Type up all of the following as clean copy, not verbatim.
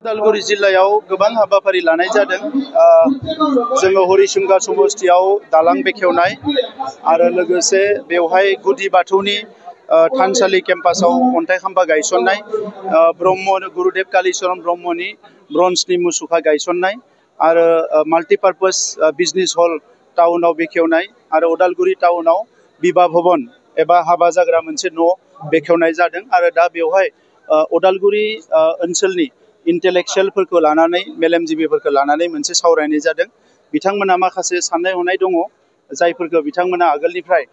उदालगुरि जिल्लायाव गोबां हाबाफारि लानाय जादों। जोङो हरिसिंगा समस्तियाव दालां बेखेवनाय आरो लोगोसे बेवहाय गुदि बाथौनि थानसालि केम्पासाव अन्थाइ खाम्फा गायसननाय, ब्रह्म गुरुदेव कालीचरण ब्रह्मनि ब्रन्जनि मुसुखा गायसननाय आरो माल्टिपार्पस बिजनेस हल टाउनाव बेखेवनाय आरो उदालगुरि टाउनाव बिबाह भवन एबा हाबा जाग्रा मोनसे न' बेखेवनाय जादों। आरो दा बेवहाय उदालगुरि ओनसोलनि इन्टेलेक्सुयेलफोरखौ लानानै मेलेमजिबिफोरखौ लानानै मोनसे सावरायनाय जादों। बिथांमोना माखासे साननाय हनाय दङ जायफोरखौ बिथांमोना आगोलनिफ्राय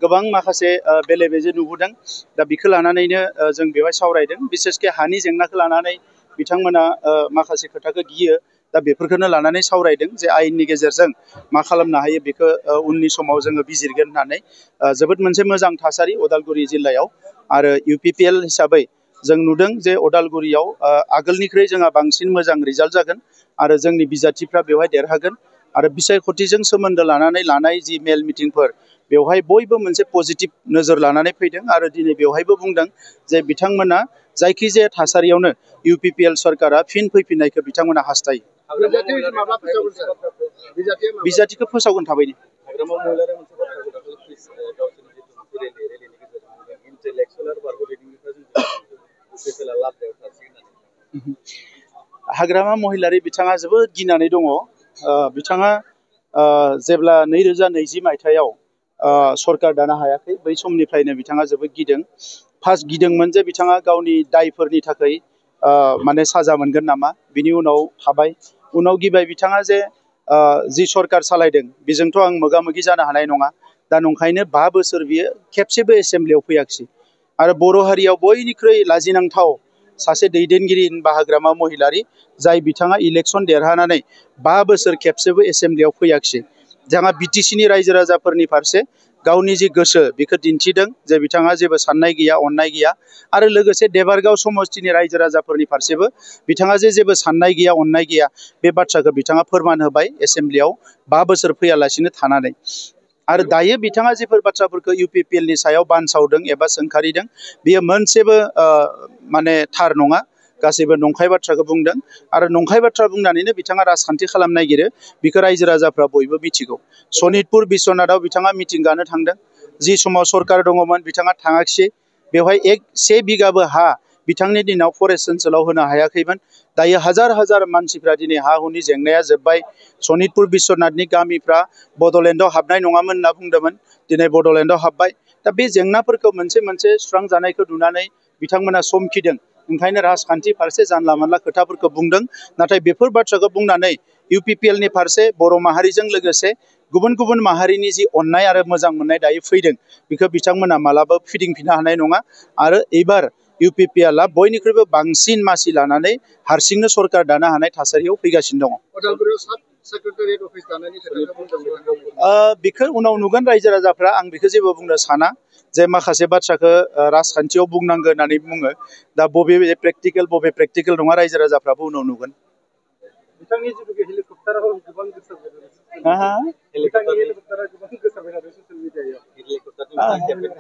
गोबां माखासे बेले बेजे नुबोदों। दा बेखौ लानानैनो जों बेवहाय सावरायदों। बिसेसके हानि जेंनाखौ लानानै बिथांमोना माखासे खोथाखौ गियो। दा बेफोरखौनो लानानै सावरायदों जे आयेननि गेजेरजों मा खालामनो हायो बेखौ उननि समाव जोङो बिजिरगोन होननानै। जोबोद मोनसे मोजां थासारि उदालगुरि जिल्लायाव। आरो UPPL हिसाबै जों नुदों जे उदालगुरियाव आगोलनिख्रुइ जोंहा बांसिन मोजां रिजाल्ट जागोन आरो जोंनि बिजाथिफ्रा बेवहाय देरहागोन। आरो बिसायख'थिजों सोमोन्दो लानानै लानाय जि मेल मिटिंफोर बेवहाय बयबो मोनसे पजिटिभ नोजोर लानानै फैदों आरो दिनै बेवहायबो बुंदों जे बिथांमोना जायखिजाया थासारियावनो UPPL सरकारा फिन फैफिननायखौ बिथांमोना हास्थायो। बिजाथिखौ फोसावगोन थाबैनो। हाग्रामा महिलारि बिथाङा जोबोद गिनानै दङ। बिथाङा जेब्ला 2020 मायथाइयाव सरकार दानो हायाखै बै समनिफ्रायनो बिथाङा जोबोद गिदों। फार्स्ट गिदोंमोन जे बिथाङा गावनि दायफोरनि थाखाय माने साजा मोनगोन नामा, बिनि उनाव थाबाय। उनाव गिबाय बिथाङा जे जि सरकार सालायदों बेजोंथ' आं मोगा मोगि जानो हानाय नङा। दा नंखायनो 5 बोसोर बियो खेबसेबो एसेम्ब्लियाव फैयाखिसै। आरो बर' हारियाव बयनिख्रुइ लाजिनांथाव सासे दैदेनगिरि होनबा हाग्रामा महिलारि, जाय बिथाङा इलेक्सन देरहानानै 5 बोसोर खेबसेबो एसेम्ब्लियाव फैयाखिसै। बिथाङा BTCनि रायजो राजाफोरनि फारसे गावनि जि गोसो बेखौ दिन्थिदों जे बिथाङा जेबो साननाय गैया, अननाय गैया। आरो लोगोसे देबारगाव समस्तिनि रायजो राजाफोरनि फारसेबो बिथाङा जे जेबो साननाय गैया, अननाय गैया, बे बाथ्राखौ बिथाङा फोरमान होबाय एसेम्ब्लियाव 5 बोसोर फैयालासिनो थानानै। आरो दायो बिथाङा जेफोर बाथ्राफोरखौ UPPL नि सायाव बानसावदों एबा सोंखारिदों बेयो मोनसेबो माने थार नङा। गासैबो नंखाय बाथ्राखौ बुंदों आरो नंखाय बाथ्रा बुंनानैनो बिथाङा राजखान्थि खालामनो नागिरो। बेखौ रायजो राजाफ्रा बयबो मिथिगौ। सनितपुर बिश्वनाथाव बिथाङा मिटिं गानो थांदों। जि समाव सरकार दङमोन बिथाङा थाङाखिसै। बेवहाय 1 बिगाबो हा बिथांनि दिनाव फरेस्ट ओनसोलाव होनो हायाखैमोन। दायो हाजार हाजार मानसिफ्रा दिनै हा हुनि जेंनाया जोब्बाय। सनितपुर बिश्वनाथनि गामिफ्रा बड'लेण्डआव हाबनाय नङामोन होनना बुंदोंमोन, दिनै बड'लेण्डआव हाबबाय। दा बे जेंनाफोरखौ मोनसे मोनसे सुस्रांजानायखौ नुनानै बिथांमोना समखिदों। ओंखायनो राजखान्थि फारसे जानला मोनला खोथाफोरखौ बुंदों। नाथाय बेफोर बाथ्राखौ बुंनानै UPPL नि फारसे बर' माहारिजों लोगोसे गुबुन गुबुन माहारिनि जि अननाय आरो मोजां मोननाय दायो फैदों बेखौ बिथांमोना मालाबा फिदिंफिननो हानाय नङा। आरो एबार UPPL आ बयनिख्रुइबो बांसिन मासि लानानै हारसिंनो सरकार दानो हानाय थासारियाव फैगासिनो दङ। बेखौ उनाव नुगोन रायजो राजाफ्रा। आं बेखौ जेबो बुंनो साना जे माखासे बाथ्राखौ राजखान्थियाव बुंनांगौ होननानै बुङो। दा बबे प्रेक्टिकेल बबे प्रेक्टिकेल नङा रायजो राजाफ्राबो उनाव नुगोन। बिथांनि जिथुखे हेलिकप्टाराव गोबां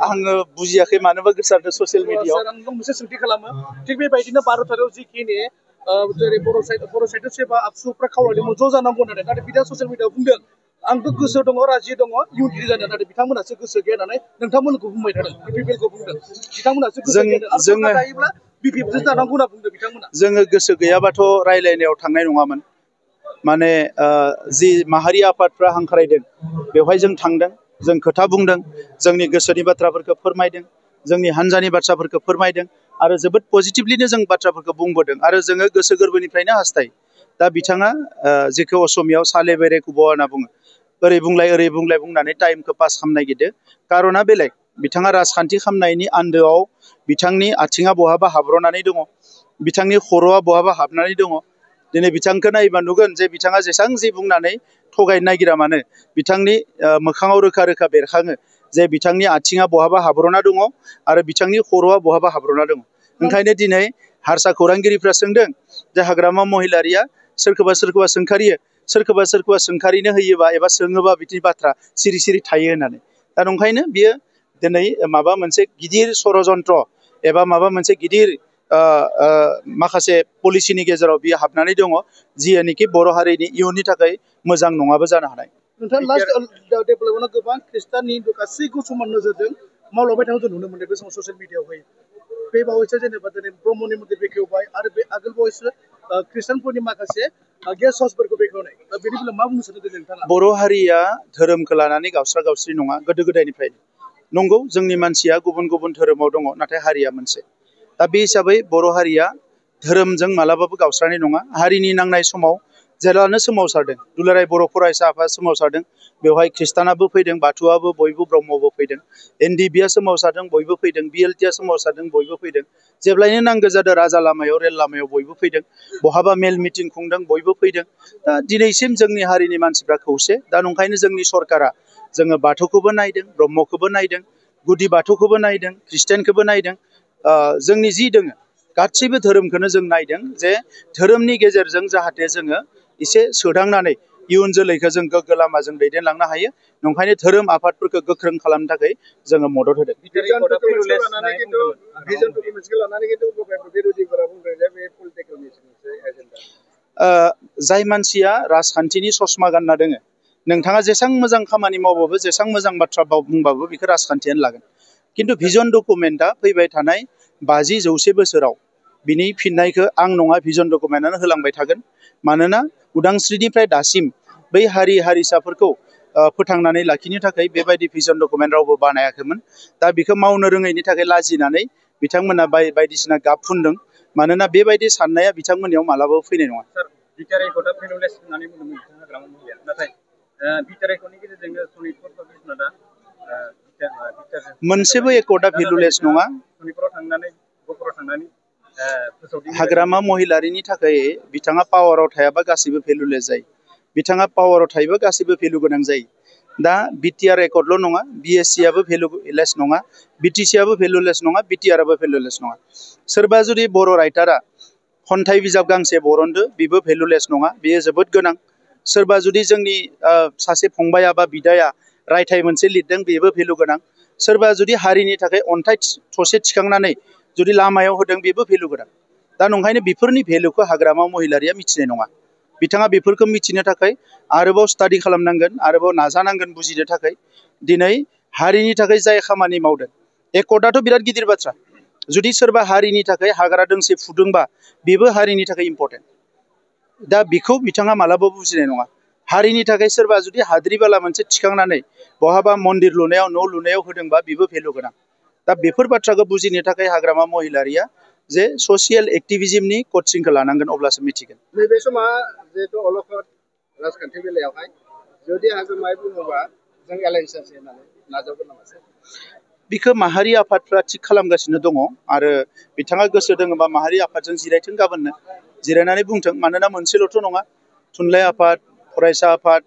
आङो बुजियाखै मानोबा गोसारदों ससियेल मिडियाआव। आं मोनसे सोंथि खालामो। थिग बेबायदिनो भारतारियाव जिखिनि जेरै बर' साइडआव सोरबा आबसुफ्रा खावलायदोंमोन ज' जानांगौ होननानै, नाथाय बिथाङा ससियेल मिडियाआव बुंदों आंथ' गोसो दङ, राजि दङ, इउनिटि जानो, नाथाय बिथांमोनासो गोसो गैया होननानै नोंथांमोनखौ बुंबाय थादों। UPPLखौ बुंदों बिथांमोनासो गोसो गैया। जोङो जायोब्ला BPFजों जानांगौ होनना बुंदों बिथांमोना। जोङो गोसो गैयाबाथ' रायलायनायाव थांनाय नङामोन। माने जि माहारि आफादफ्रा हांख्रायदों बेवहाय जों थांदों, जों खोथा बुंदों, जोंनि गोसोनि बाथ्राफोरखौ फोरमायदों, जोंनि हान्जानि बाथ्राफोरखौ फोरमायदों आरो जोबोद पजिटिभलिनो जों बाथ्राफोरखौ बुंबोदों आरो जोङो गोसो गोरबोनिफ्रायनो हास्थायो। दा बिथाङा जेखौ असमियाव साले बेरे कुब' होनना बुङो, ओरै बुंलाय बुंनानै टाइमखौ पास खालामनो नागिरदों। कारना बेलेग, बिथाङा राजखान्थि खालामनायनि आन्दोआव बिथांनि आथिङा बहाबा हाब्रनानै दङ, बिथांनि खर'आ बहाबा हाबनानै दङ। दिनै बिथांखौ नायोबा नुगोन जे बिथाङा जेसेबां जि बुंनानै थगायनो नागिरा मानो बिथांनि मोखाङाव रोखा रोखा बेरखाङो जे बिथांनि आथिङा बहाबा हाब्रना दङ आरो बिथांनि खर'आ बहाबा हाब्रना दङ। ओंखायनो दिनै हारसा खौरांगिरिफ्रा सोंदों जे हाग्रामा महिलारिया सोरखौबा सोंखारियो, सोरखौबा सोंखारिनो होयोबा एबा सोङोबा बिदि बाथ्रा सिरि सिरि थायो होननानै। दा नंखायनो बियो दिनै माबा मोनसे गिदिर षड़यन्त्र एबा माबा मोनसे गिदिर माखासे पलिसिनि गेजेराव बियो हाबनानै दङ जियानोखि बर' हारिनि इयुननि थाखाय मोजां नङाबो जानो हानाय। नोंथां लास्ट डेभेलपमेन्टआव गोबां खृष्टाननि गासैखौ समान नोजोरजों मावलांबाय थानायखौ जों नुनो मोनदों बे समाव ससियेल मिडियाआवहाय। बे बावैसो जेनेबा दिनै ब्रह्मनि मन्दिर बेखेवबाय आरो बे आगोल बावैसो खृष्टानफोरनि माखासे गेस्ट हाउसफोरखौ बेखेवनाय। बेनि बेलायाव मा बुंनो सानदों नोंथाङा? बर' हारिया धोरोमखौ लानानै गावस्रा गावस्रि नङा गोदो गोदायनिफ्रायनो। नंगौ जोंनि मानसिया गुबुन गुबुन धोरोमाव दङ नाथाय हारिया मोनसे। दा बे हिसाबै बर' हारिया धोरोमजों मालाबाबो गावस्रानाय नङा। हारिनि नांनाय समाव जेब्लानो सोमावसारदों दुलाराय बर' फरायसा आफाद सोमावसारदों बेवहाय खृष्टानाबो फैदों बाथौआबो बयबो ब्रह्मबो फैदों एनडिबिआ सोमावसारदों बयबो फैदों बिएलटिआ सोमावसारदों बयबो फैदों जेब्लायनो नांगौ जादों राजा लामायाव रेल लामायाव बयबो फैदों बहाबा मेल मिटिं खुंदों बयबो फैदों। दा दिनैसिम जोंनि हारिनि मानसिफ्रा खौसे। दा नंखायनो जोंनि सरकारा जोङो बाथौखौबो नायदों ब्रह्मखौबो नायदों गुदि बाथौखौबो नायदों खृष्टानखौबो नायदों जोंनि जि दोङो गासैबो धोरोमखौनो जों नायदों जे धोरोमनि गेजेरजों जाहाथे जोङो एसे सोदांनानै इयुन जोलैखौ जों गोग्गो लामाजों दैदेनलांनो हायो। नंखायनो धोरोम आफादफोरखौ गोख्रों खालामनो थाखाय जोङो मदद होदों। जाय मानसिया राजखान्थिनि ससमा गानना दोङो नोंथाङा जेसां मोजां खामानि मावबाबो जेसां मोजां बाथ्रा बुंबाबो बेखौ राजखान्थियानो लागोन। खिन्थु भिजन डकुमेन्टआ फैबाय थानाय 50-100 बोसोराव बिनि फिननायखौ आं नङा भिजन डकुमेन्टआनो होलांबाय थागोन। मानोना उदांस्रिनिफ्राय दासिम बै हारि हारिसाफोरखौ फोथांनानै लाखिनो थाखाय बेबायदि भिजन डकुमेन्ट रावबो बानायाखैमोन। दा बेखौ मावनो रोङैनि थाखाय लाजिनानै बिथांमोना बायदिसिना गाब फुनदों। मानोना बेबायदि साननाया बिथांमोननियाव मालाबाबो फैनाय नङा। मोनसेबो एकर्डआ भेलुलेस नङा। हाग्रामा महिलारिनि थाखाय बिथाङा पावाराव थायाबा गासैबो भेलुलेस जायो। बिथाङा पावाराव थायोबा गासैबो भेलु गोनां जायो। दा बिटिआर एकर्डल' नङा बिएससिआबो भेलुलेस नङा बिटिसिआबो भेलुलेस नङा बिटिआरआबो भेलुलेस नङा। सोरबा जुदि बर' राइटारा खन्थाइ बिजाब गांसे बरनदो बेबो भेलुलेस नङा बेयो जोबोद गोनां। सोरबा जुदि जोंनि सासे फंबाया बा बिदाया रायथाइ मोनसे लिरदों बेबो भेलु गोनां। सोरबा जुदि हारिनि थाखाय अन्थाइ थसे थिखांनानै जुदि लामायाव होदों बेबो भेलु गोनां। दा नंखायनो बेफोरनि भेलुखौ हाग्रामा महिलारिया मिथिनाय नङा। बिथाङा बेफोरखौ मिथिनो थाखाय आरोबाव स्टाडि खालामनांगोन आरोबाव नाजानांगोन बुजिनो थाखाय। दिनै हारिनि थाखाय जाय खामानि मावदों एकर्डआथ' बिराद गिदिर बाथ्रा। जुदि सोरबा हारिनि थाखाय हाग्रा दोंसे फुदोंबा बेबो हारिनि थाखाय इम्पर्टेन्ट। दा बेखौ बिथाङा मालाबाबो बुजिनाय नङा। हारिनि थाखाय सोरबा जुदि हाद्रि बाला मोनसे थिखांनानै बहाबा मन्दिर लुनायाव न' लुनायाव होदोंबा बेबो भेलु गोनां। दा बेफोर बाथ्राखौ बुजिनो थाखाय हाग्रामा महिलारिया जे ससियेल एक्टिभिज्मनि कचिंखौ लानांगोन अब्लासो मिथिगोन। नैबे समा जिहेतु अलखद राजखान्थि बेलायावहाय जुदि हाजोमाय बुङोबा जों एलायन्स होननानै नाजावगोन नामा? बिखौ माहारि आफादफ्रा थिग खालामगासिनो दङ आरो बिथाङा गोसो दोङोबा माहारि आफादजों जिरायथों गाबोननो जिरायनानै बुंथों। मानोना मोनसेल'थ' नङा थुनलाइ आफाद फरायसा आफाद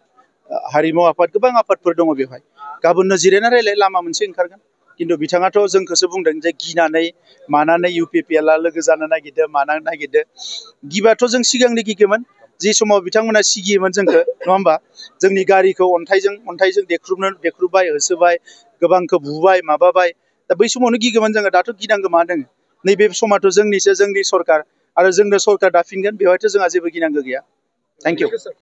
हारिमु आफाद गोबां आफादफोर दङ बेवहाय। गाबोननो जिरायना रायलाय लामा मोनसे ओंखारगोन। खिन्थु बिथाङाथ' जोंखौसो बुंदों जे गिनानै मानानै इउपिपिएलआ लोगो जानो नागिरदों मानो नागिरदों। गिबाथ' जों सिगांनो गिगौमोन जि समाव बिथांमोना सिगियोमोन जोंखौ नङा होमबा। जोंनि गारिखौ अन्थाइजों देख्रुबबाय होसोबाय गोबांखौ बुबाय माबाबाय। दा बै समावनो गिगौमोन जोङो। दाथ' गिनांगौ मा दङ। नैबे समाथ' जोंनिसो जोंनि सरकार आरो जोंनो सरकार दाफिनगोन बेवहायथ' जोंहा जेबो गिनांगौ गैया। Thank you.